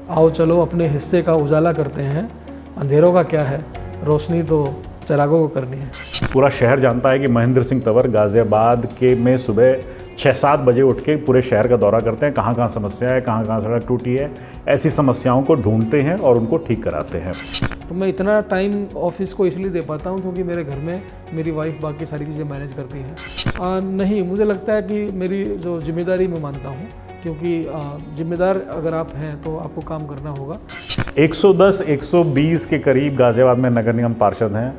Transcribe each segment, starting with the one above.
आओ चलो अपने हिस्से का उजाला करते हैं, अंधेरों का क्या है, रोशनी तो चिरागों को करनी है। पूरा शहर जानता है कि महेंद्र सिंह तंवर गाजियाबाद के में सुबह 6-7 बजे उठ के पूरे शहर का दौरा करते हैं, कहाँ कहाँ समस्या है, कहाँ कहाँ सड़क टूटी है, ऐसी समस्याओं को ढूंढते हैं और उनको ठीक कराते हैं। तो मैं इतना टाइम ऑफिस को इसलिए दे पाता हूँ क्योंकि मेरे घर में मेरी वाइफ बाकी सारी चीज़ें मैनेज करती हैं। नहीं, मुझे लगता है कि मेरी जो जिम्मेदारी मैं मानता हूँ, क्योंकि जिम्मेदार अगर आप हैं तो आपको काम करना होगा। 110-120 के करीब गाजियाबाद में नगर निगम पार्षद हैं,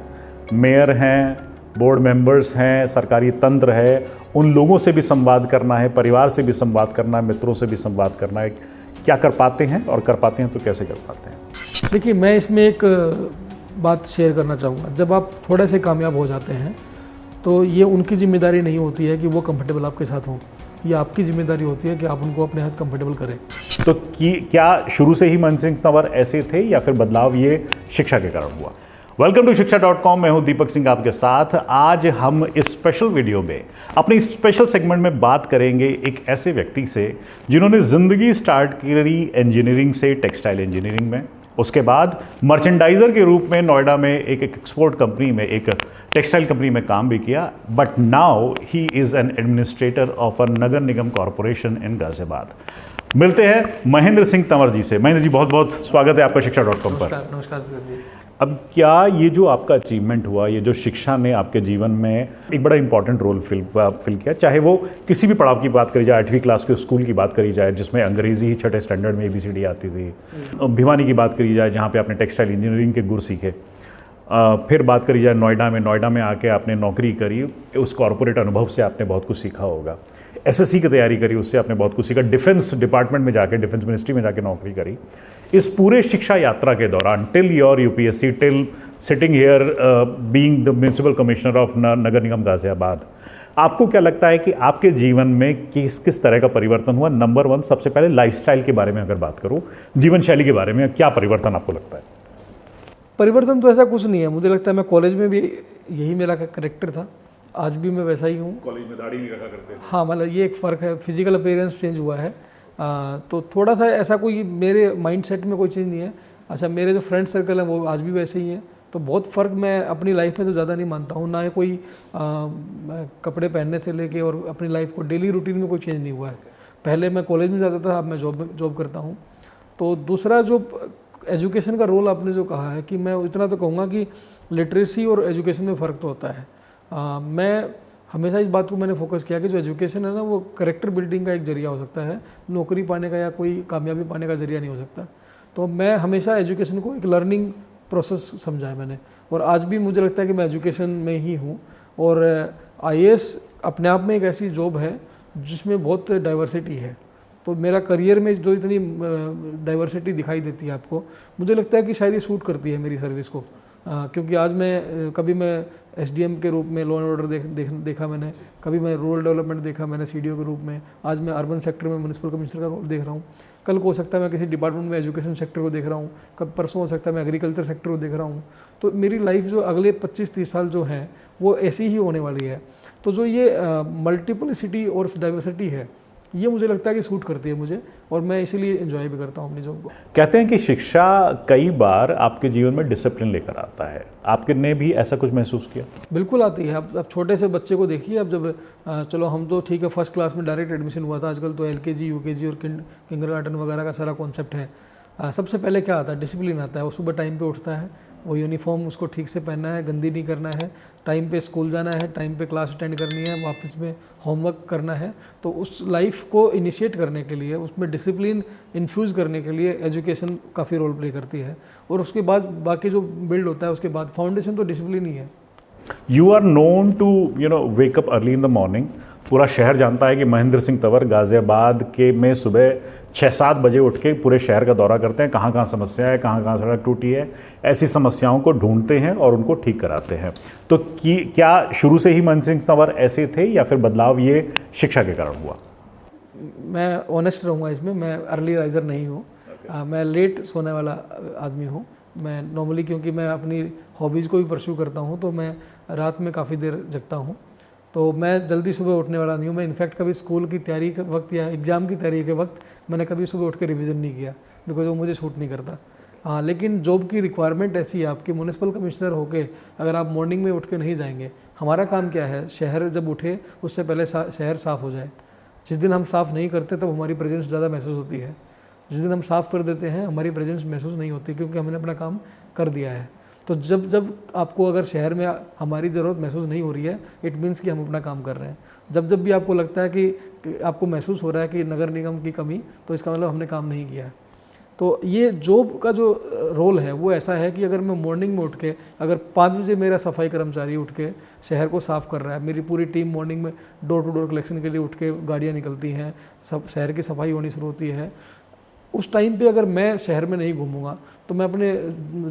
मेयर हैं, बोर्ड मेंबर्स हैं, सरकारी तंत्र है। उन लोगों से भी संवाद करना है, परिवार से भी संवाद करना है, मित्रों से भी संवाद करना है। क्या कर पाते हैं और कर पाते हैं तो कैसे कर पाते हैं? देखिए, मैं इसमें एक बात शेयर करना चाहूँगा। जब आप थोड़े से कामयाब हो जाते हैं तो ये उनकी जिम्मेदारी नहीं होती है कि वो कंफर्टेबल आपके साथ हों, ये आपकी जिम्मेदारी होती है कि आप उनको अपने हाथ कंफर्टेबल करें। तो क्या शुरू से ही महेंद्र सिंह तंवर ऐसे थे या फिर बदलाव ये शिक्षा के कारण हुआ? वेलकम टू शिक्षा.com। मैं हूं दीपक सिंह आपके साथ। आज हम इस स्पेशल वीडियो में अपनी स्पेशल सेगमेंट में बात करेंगे एक ऐसे व्यक्ति से जिन्होंने ज़िंदगी स्टार्ट करी इंजीनियरिंग से, टेक्सटाइल इंजीनियरिंग में। उसके बाद मर्चेंडाइज़र के रूप में नोएडा में एक एक्सपोर्ट कंपनी में, एक टेक्सटाइल कंपनी में काम भी किया। But now he is an administrator of a नगर निगम कॉरपोरेशन इन गाजियाबाद। मिलते हैं महेंद्र सिंह तंवर जी से। महेंद्र जी, बहुत बहुत स्वागत है आपका शिक्षा.com पर। नमस्कार जी। अब क्या ये जो आपका अचीवमेंट हुआ, ये जो शिक्षा ने आपके जीवन में एक बड़ा इंपॉर्टेंट रोल फिल किया, चाहे वो किसी भी पड़ाव की बात करी जाए, 8वीं क्लास के स्कूल की बात करी जाए जिसमें अंग्रेजी ही 6ठे स्टैंडर्ड में ABCD आती थी, भिवानी की बात करी जाए जहाँ पे आपने टेक्सटाइल इंजीनियरिंग के गुर सीखे, फिर बात करी जाए नोएडा में आके आपने नौकरी करी, उस कॉरपोरेट अनुभव से आपने बहुत कुछ सीखा होगा। SSC की तैयारी करी, उससे आपने बहुत कुछ सीखा। डिफेंस डिपार्टमेंट में जाके, डिफेंस मिनिस्ट्री में जाके नौकरी करी। इस पूरे शिक्षा यात्रा के दौरान till your UPSC, till sitting here being the municipal commissioner of नगर निगम गाजियाबाद, आपको क्या लगता है कि आपके जीवन में किस तरह का परिवर्तन हुआ? नंबर 1, सबसे पहले लाइफस्टाइल के बारे में अगर बात करूं, जीवन शैली के बारे में क्या परिवर्तन आपको लगता है? परिवर्तन तो ऐसा कुछ नहीं है। मुझे लगता है मैं कॉलेज में भी यही मेरा करेक्टर था, आज भी मैं वैसा ही हूँ। कॉलेज में दाढ़ी नहीं रखा करते? हाँ, मतलब ये एक फ़र्क है, फिजिकल अपीयरेंस चेंज हुआ है। तो थोड़ा सा ऐसा कोई मेरे माइंडसेट में कोई चेंज नहीं है। अच्छा, मेरे जो फ्रेंड सर्कल है वो आज भी वैसे ही हैं। तो बहुत फ़र्क मैं अपनी लाइफ में तो ज़्यादा नहीं मानता हूँ, ना ही कोई कपड़े पहनने से लेके और अपनी लाइफ को डेली रूटीन में कोई चेंज नहीं हुआ है। पहले मैं कॉलेज में जाता था, अब मैं जॉब करता हूँ। तो दूसरा जो एजुकेशन का रोल आपने जो कहा है, कि मैं इतना तो कहूँगा कि लिटरेसी और एजुकेशन में फ़र्क तो होता है। मैं हमेशा इस बात को मैंने फोकस किया कि जो एजुकेशन है ना, वो करेक्टर बिल्डिंग का एक जरिया हो सकता है, नौकरी पाने का या कोई कामयाबी पाने का जरिया नहीं हो सकता। तो मैं हमेशा एजुकेशन को एक लर्निंग प्रोसेस समझा है मैंने, और आज भी मुझे लगता है कि मैं एजुकेशन में ही हूँ। और IAS अपने आप में एक ऐसी जॉब है जिसमें बहुत डाइवर्सिटी है। तो मेरा करियर में जो इतनी डाइवर्सिटी दिखाई देती है आपको, मुझे लगता है कि शायद ये सूट करती है मेरी सर्विस को। क्योंकि आज कभी मैं SDM के रूप में लॉ एंड ऑर्डर देखा मैंने, कभी मैं रूरल डेवलपमेंट देखा मैंने CDO के रूप में, आज मैं अर्बन सेक्टर में म्युनिसिपल कमिश्नर का रोल देख रहा हूँ। कल को हो सकता है मैं किसी डिपार्टमेंट में एजुकेशन सेक्टर को देख रहा हूँ, कब परसों हो सकता है मैं एग्रीकल्चर सेक्टर को देख रहा हूँ। तो मेरी लाइफ जो अगले 25-30 साल जो हैं वो ऐसी ही होने वाली है। तो जो ये मल्टीपलिसिटी और डाइवर्सिटी है, ये मुझे लगता है कि सूट करती है मुझे, और मैं इसीलिए एंजॉय भी करता हूँ अपनी जॉब को। कहते हैं कि शिक्षा कई बार आपके जीवन में डिसिप्लिन लेकर आता है। आपने भी ऐसा कुछ महसूस किया? बिल्कुल आती है। अब छोटे से बच्चे को देखिए, अब जब चलो हम तो ठीक है फर्स्ट क्लास में डायरेक्ट एडमिशन हुआ था, आजकल तो LKG UKG और किंडरगार्टन वगैरह का सारा कॉन्सेप्ट है। सबसे पहले क्या आता है? डिसिप्लिन आता है। वो सुबह टाइम पे उठता है, वो यूनिफॉर्म उसको ठीक से पहनना है, गंदी नहीं करना है, टाइम पे स्कूल जाना है, टाइम पे क्लास अटेंड करनी है, वापस में होमवर्क करना है। तो उस लाइफ को इनिशिएट करने के लिए, उसमें डिसिप्लिन इन्फ्यूज़ करने के लिए एजुकेशन काफ़ी रोल प्ले करती है। और उसके बाद बाकी जो बिल्ड होता है, उसके बाद फाउंडेशन तो डिसिप्लिन ही है। You are known to wake up early in the morning. पूरा शहर जानता है कि महेंद्र सिंह तंवर गाजियाबाद के में सुबह 6-7 बजे उठ के पूरे शहर का दौरा करते हैं, कहाँ कहाँ समस्या है, कहाँ कहाँ सड़क टूटी है, ऐसी समस्याओं को ढूंढते हैं और उनको ठीक कराते हैं। तो क्या शुरू से ही महेंद्र सिंह तंवर ऐसे थे या फिर बदलाव ये शिक्षा के कारण हुआ? मैं ऑनेस्ट रहूँगा इसमें, मैं अर्ली राइजर नहीं हूँ। मैं लेट सोने वाला आदमी हूँ। मैं नॉर्मली, क्योंकि मैं अपनी हॉबीज़ को भी परस्यू करता हूँ, तो मैं रात में काफ़ी देर जगता हूँ। तो मैं जल्दी सुबह उठने वाला नहीं हूँ। मैं इनफैक्ट कभी स्कूल की तैयारी के वक्त या एग्ज़ाम की तैयारी के वक्त मैंने कभी सुबह उठ के रिवीजन नहीं किया, बिकॉज वो मुझे सूट नहीं करता। हाँ, लेकिन जॉब की रिक्वायरमेंट ऐसी है, आपकी म्यूनिसिपल कमिश्नर होके अगर आप मॉर्निंग में उठ के नहीं जाएंगे, हमारा काम क्या है, शहर जब उठे उससे पहले शहर साफ़ हो जाए। जिस दिन हम साफ़ नहीं करते तब हमारी प्रेजेंस ज़्यादा महसूस होती है, जिस दिन हम साफ़ कर देते हैं हमारी प्रेजेंस महसूस नहीं होती, क्योंकि हमने अपना काम कर दिया है। तो जब जब आपको अगर शहर में हमारी ज़रूरत महसूस नहीं हो रही है, इट मीन्स कि हम अपना काम कर रहे हैं। जब जब भी आपको लगता है कि आपको महसूस हो रहा है कि नगर निगम की कमी, तो इसका मतलब हमने काम नहीं किया। तो ये जॉब का जो रोल है वो ऐसा है कि अगर मैं मॉर्निंग में उठ के, अगर 5 बजे मेरा सफाई कर्मचारी उठ के शहर को साफ़ कर रहा है, मेरी पूरी टीम मॉर्निंग में डोर टू डोर कलेक्शन के लिए उठ के गाड़ियाँ निकलती हैं, सब शहर की सफाई होनी शुरू होती है, उस टाइम पे अगर मैं शहर में नहीं घूमूंगा तो मैं अपने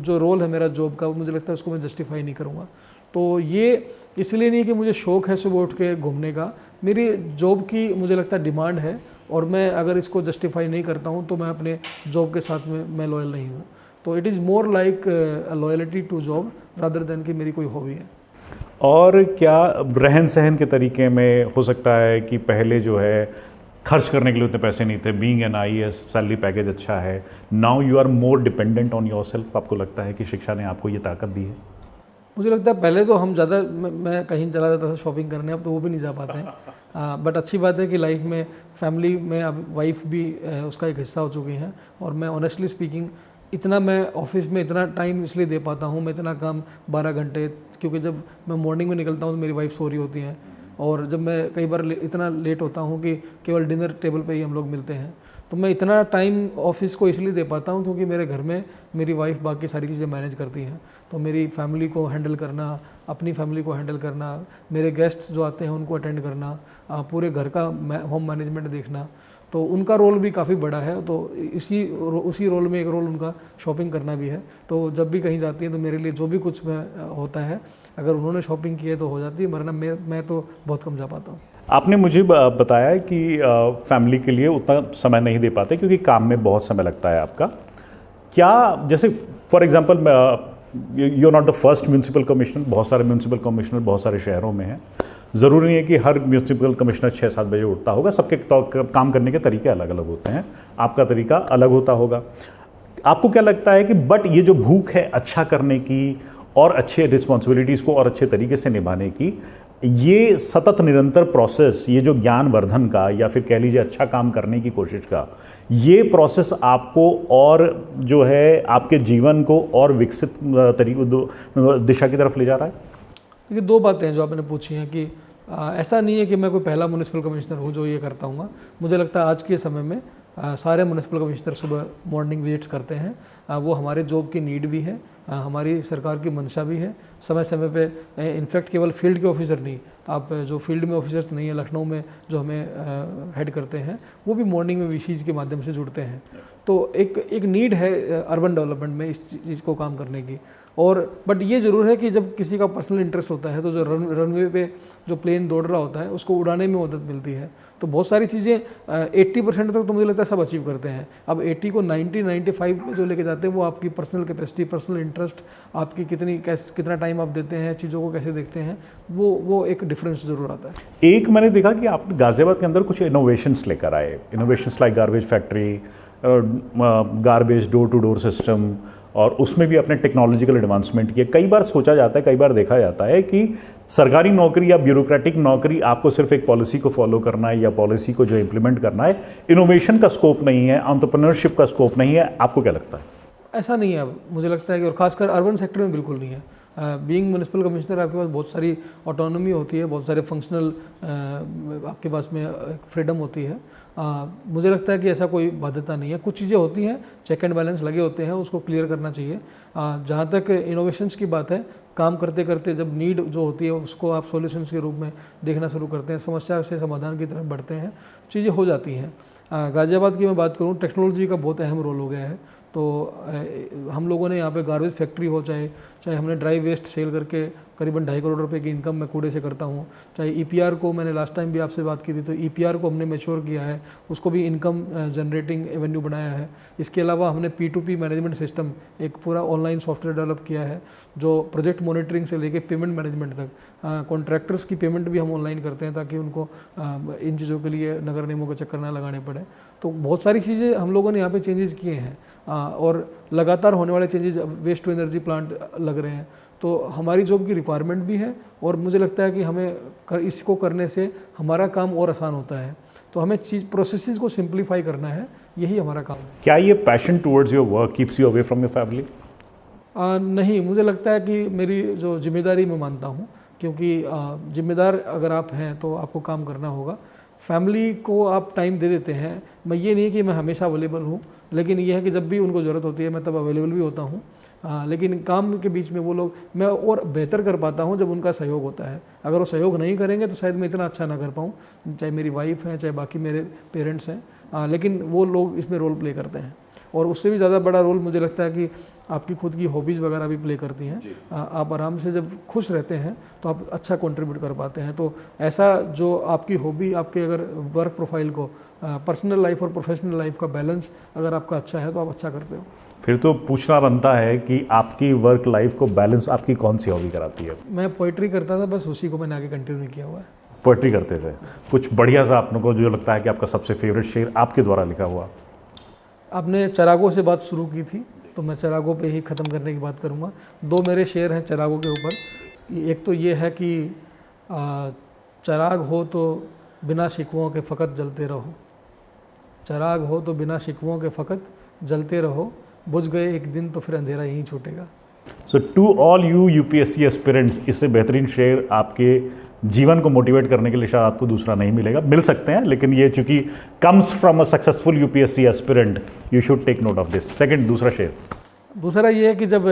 जो रोल है मेरा जॉब का, मुझे लगता है उसको मैं जस्टिफाई नहीं करूँगा। तो ये इसलिए नहीं कि मुझे शौक़ है सुबह उठ के घूमने का, मेरी जॉब की मुझे लगता है डिमांड है, और मैं अगर इसको जस्टिफाई नहीं करता हूँ तो मैं अपने जॉब के साथ में मैं लॉयल नहीं हूँ। तो it is more like loyalty to job rather than कि मेरी कोई हॉबी है। और क्या रहन सहन के तरीके में हो सकता है कि पहले जो है खर्च करने के लिए उतने पैसे नहीं थे, being an IAS salary package अच्छा है, now you are more dependent on yourself, आपको लगता है कि शिक्षा ने आपको ये ताकत दी है? मुझे लगता है पहले तो हम ज़्यादा, मैं कहीं चला जाता था शॉपिंग करने, अब तो वो भी नहीं जा पाते हैं। बट अच्छी बात है कि लाइफ में फैमिली में अब वाइफ भी उसका एक हिस्सा हो चुकी हैं, और मैं ऑनेस्टली स्पीकिंग इतना मैं ऑफिस में इतना टाइम इसलिए दे पाता हूँ, मैं इतना काम 12 घंटे, क्योंकि जब मैं मॉर्निंग में निकलता हूँ तो मेरी वाइफ सो रही होती हैं, और जब मैं कई बार इतना लेट होता हूँ कि केवल डिनर टेबल पे ही हम लोग मिलते हैं, तो मैं इतना टाइम ऑफिस को इसलिए दे पाता हूँ क्योंकि मेरे घर में मेरी वाइफ बाकी सारी चीज़ें मैनेज करती हैं। तो मेरी फैमिली को हैंडल करना, अपनी फैमिली को हैंडल करना, मेरे गेस्ट्स जो आते हैं उनको अटेंड करना, पूरे घर का होम मैनेजमेंट देखना, तो उनका रोल भी काफ़ी बड़ा है। तो उसी रोल में एक रोल उनका शॉपिंग करना भी है। तो जब भी कहीं जाती हैं तो मेरे लिए जो भी कुछ होता है, अगर उन्होंने शॉपिंग की है तो हो जाती है, वरना मैं तो बहुत कम जा पाता हूँ। आपने मुझे बताया कि फैमिली के लिए उतना समय नहीं दे पाते क्योंकि काम में बहुत समय लगता है आपका। क्या जैसे for example you are not the first municipal commissioner, बहुत सारे म्यूनसिपल कमिश्नर बहुत सारे शहरों में हैं। ज़रूरी नहीं है कि हर म्यूनसिपल कमिश्नर 6-7 बजे उठता होगा, सबके काम करने के तरीके अलग अलग होते हैं, आपका तरीका अलग होता होगा। आपको क्या लगता है कि बट ये जो भूख है अच्छा करने की और अच्छे रिस्पॉन्सिबिलिटीज़ को और अच्छे तरीके से निभाने की, ये सतत निरंतर प्रोसेस, ये जो ज्ञान वर्धन का या फिर कह लीजिए अच्छा काम करने की कोशिश का, ये प्रोसेस आपको और जो है आपके जीवन को और विकसित दिशा की तरफ ले जा रहा है? देखिए, 2 बातें हैं जो आपने पूछी हैं कि ऐसा नहीं है कि मैं कोई पहला म्यूनिसिपल कमिश्नर हूँ जो ये करता हूँ। मुझे लगता है आज के समय में सारे म्यूनिसिपल कमिश्नर सुबह मॉर्निंग विजिट्स करते हैं। वो हमारे जॉब की नीड भी है, हमारी सरकार की मंशा भी है। समय समय पे इनफैक्ट केवल फील्ड के ऑफिसर नहीं, आप जो फील्ड में ऑफिसर्स नहीं है लखनऊ में जो हमें हेड करते हैं, वो भी मॉर्निंग में वीसीज के माध्यम से जुड़ते हैं। तो एक नीड है अर्बन डेवलपमेंट में इस चीज़ को काम करने की। और बट ये ज़रूर है कि जब किसी का पर्सनल इंटरेस्ट होता है तो जो रनवे पे जो प्लेन दौड़ रहा होता है उसको उड़ाने में मदद मिलती है। तो बहुत सारी चीज़ें 80% तक तो मुझे लगता है सब अचीव करते हैं। अब 80 को 90-95 में जो लेके जाते हैं वो आपकी पर्सनल कैपेसिटी, पर्सनल इंटरेस्ट, आपकी कितना टाइम आप देते हैं, चीज़ों को कैसे देखते हैं, वो एक डिफरेंस ज़रूर आता है। एक मैंने देखा कि आप गाजियाबाद के अंदर कुछ इनोवेशंस लेकर आए, innovations like garbage factory, garbage door to door system, और उसमें भी अपने टेक्नोलॉजिकल एडवांसमेंट किए। कई बार सोचा जाता है, कई बार देखा जाता है कि सरकारी नौकरी या ब्यूरोक्रेटिक नौकरी आपको सिर्फ एक पॉलिसी को फॉलो करना है या पॉलिसी को जो इम्प्लीमेंट करना है, इनोवेशन का स्कोप नहीं है, एंटरप्रेन्योरशिप का स्कोप नहीं है। आपको क्या लगता है? ऐसा नहीं है। अब मुझे लगता है कि, और खासकर अर्बन सेक्टर में बिल्कुल नहीं है। बीइंग म्यूनिसिपल कमिश्नर आपके पास बहुत सारी ऑटोनॉमी होती है, बहुत सारे फंक्शनल आपके पास में फ्रीडम होती है। मुझे लगता है कि ऐसा कोई बाध्यता नहीं है। कुछ चीज़ें होती हैं, चेक एंड बैलेंस लगे होते हैं, उसको क्लियर करना चाहिए। जहाँ तक इनोवेशंस की बात है, काम करते करते जब नीड जो होती है उसको आप सॉल्यूशंस के रूप में देखना शुरू करते हैं, समस्या से समाधान की तरफ बढ़ते हैं, चीज़ें हो जाती हैं। गाज़ियाबाद की मैं बात करूँ, टेक्नोलॉजी का बहुत अहम रोल हो गया है। तो हम लोगों ने यहाँ पे गार्बेज फैक्ट्री हो, चाहे हमने ड्राई वेस्ट सेल करके करीबन 2.5 करोड़ रुपए की इनकम मैं कूड़े से करता हूँ। चाहे ईपीआर को, मैंने लास्ट टाइम भी आपसे बात की थी, तो ईपीआर को हमने मैच्योर किया है, उसको भी इनकम जनरेटिंग एवेन्यू बनाया है। इसके अलावा हमने P2P मैनेजमेंट सिस्टम एक पूरा ऑनलाइन सॉफ्टवेयर डेवलप किया है, जो प्रोजेक्ट मॉनिटरिंग से लेके पेमेंट मैनेजमेंट तक, कॉन्ट्रैक्टर्स की पेमेंट भी हम ऑनलाइन करते हैं ताकि उनको इन चीज़ों के लिए नगर निगमों के चक्कर ना लगाने पड़े। तो बहुत सारी चीज़ें हम लोगों ने यहाँ पे चेंजेस किए हैं, और लगातार होने वाले चेंजेस, अब वेस्ट टू एनर्जी प्लांट लग रहे हैं, तो हमारी जॉब की रिक्वायरमेंट भी है, और मुझे लगता है कि हमें इसको करने से हमारा काम और आसान होता है। तो हमें प्रोसेसेस को सिंप्लीफाई करना है, यही हमारा काम है। क्या ये passion towards your work keeps you away from your family? नहीं, मुझे लगता है कि मेरी जो जिम्मेदारी मैं मानता हूँ, क्योंकि जिम्मेदार अगर आप हैं तो आपको काम करना होगा। फैमिली को आप टाइम दे देते हैं, मैं ये नहीं कि मैं हमेशा अवेलेबल हूँ, लेकिन ये है कि जब भी उनको ज़रूरत होती है मैं तब अवेलेबल भी होता हूँ। लेकिन काम के बीच में वो लोग, मैं और बेहतर कर पाता हूँ जब उनका सहयोग होता है। अगर वो सहयोग नहीं करेंगे तो शायद मैं इतना अच्छा ना कर पाऊँ, चाहे मेरी वाइफ है, चाहे बाकी मेरे पेरेंट्स हैं, लेकिन वो लोग इसमें रोल प्ले करते हैं। और उससे भी ज़्यादा बड़ा रोल मुझे लगता है कि आपकी खुद की हॉबीज़ वगैरह भी प्ले करती हैं। आप आराम से जब खुश रहते हैं तो आप अच्छा कंट्रीब्यूट कर पाते हैं। तो ऐसा जो आपकी हॉबी, आपके अगर वर्क प्रोफाइल को, पर्सनल लाइफ और प्रोफेशनल लाइफ का बैलेंस अगर आपका अच्छा है तो आप अच्छा करते हो। फिर तो पूछना बनता है कि आपकी वर्क लाइफ को बैलेंस आपकी कौन सी हॉबी कराती है? मैं पोइट्री करता था, बस उसी को मैंने आगे कंटिन्यू किया हुआ है। पोइट्री करते थे, कुछ बढ़िया सा आपने को जो लगता है कि आपका सबसे फेवरेट शेर आपके द्वारा लिखा हुआ? आपने चरागों से बात शुरू की थी, तो मैं चरागों पे ही ख़त्म करने की बात करूँगा। 2 मेरे शेर हैं चरागों के ऊपर। एक तो ये है कि चराग हो तो बिना शिकवों के फ़कत जलते रहो, चराग हो तो बिना शिकवों के फ़कत जलते रहो, बुझ गए एक दिन तो फिर अंधेरा यहीं छूटेगा। So to all you UPSC aspirants, इससे बेहतरीन शेर आपके जीवन को मोटिवेट करने के लिए शायद आपको दूसरा नहीं मिलेगा, मिल सकते हैं, लेकिन ये चूंकि comes from a successful UPSC aspirant, you should take note of this. Second, दूसरा शेर। दूसरा ये है कि जब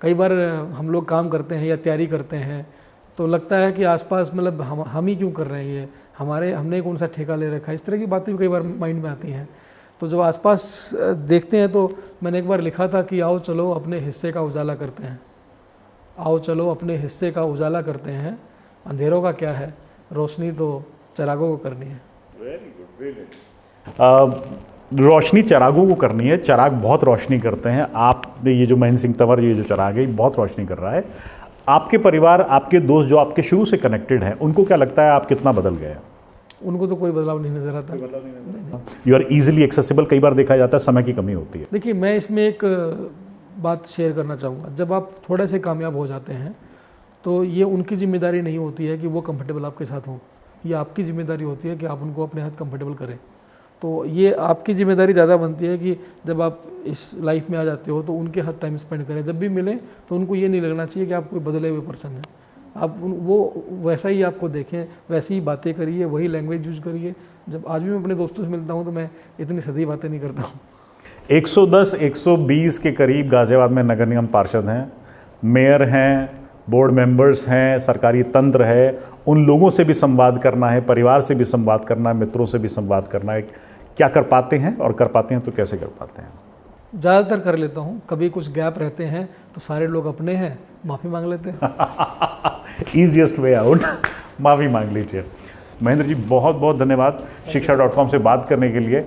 कई बार हम लोग काम करते हैं या तैयारी करते हैं तो लगता है कि आसपास मतलब हम ही क्यों कर रहे हैं, ये हमने कौन सा ठेका ले रखा है, इस तरह की बातें भी कई बार माइंड में आती हैं। तो जब आसपास देखते हैं तो मैंने एक बार लिखा था कि आओ चलो अपने हिस्से का उजाला करते हैं, आओ चलो अपने हिस्से का उजाला करते हैं, अंधेरों का क्या है, रोशनी तो चरागों को करनी है। Very good, very. रोशनी चरागों को करनी है, चराग बहुत रोशनी करते हैं। आप ये जो महेंद्र सिंह तंवर, ये जो चराग है, बहुत रोशनी कर रहा है। आपके परिवार, आपके दोस्त जो आपके शुरू से कनेक्टेड हैं, उनको क्या लगता है आप कितना बदल गए? उनको तो कोई बदलाव नहीं नजर आता। You are easily accessible. कई बार देखा जाता है समय की कमी होती है। देखिए, मैं इसमें एक बात शेयर करना चाहूँगा। जब आप थोड़े से कामयाब हो जाते हैं तो ये उनकी जिम्मेदारी नहीं होती है कि वो कंफर्टेबल आपके साथ हों, ये आपकी जिम्मेदारी होती है कि आप उनको अपने हाथ कंफर्टेबल करें। तो ये आपकी जिम्मेदारी ज़्यादा बनती है कि जब आप इस लाइफ में आ जाते हो तो उनके साथ टाइम स्पेंड करें। जब भी मिलें तो उनको ये नहीं लगना चाहिए कि आप कोई बदले हुए पर्सन हैं। आप वो वैसा ही आपको देखें, वैसी ही बातें करिए, वही लैंग्वेज यूज करिए। जब आज भी मैं अपने दोस्तों से मिलता हूँ तो मैं इतनी सदी बातें नहीं करता हूँ। 110-120 के करीब गाजियाबाद में नगर निगम पार्षद हैं, मेयर हैं, बोर्ड मेंबर्स हैं, सरकारी तंत्र है। उन लोगों से भी संवाद करना है, परिवार से भी संवाद करना है, मित्रों से भी संवाद करना है। क्या कर पाते हैं, और कर पाते हैं तो कैसे कर पाते हैं? ज़्यादातर कर लेता हूँ, कभी कुछ गैप रहते हैं तो सारे लोग अपने हैं, माफ़ी मांग लेते हैं। ईजिएस्ट वे आउट, माफ़ी मांग लीजिए। महेंद्र जी, बहुत बहुत धन्यवाद शिक्षा.com से बात करने के लिए।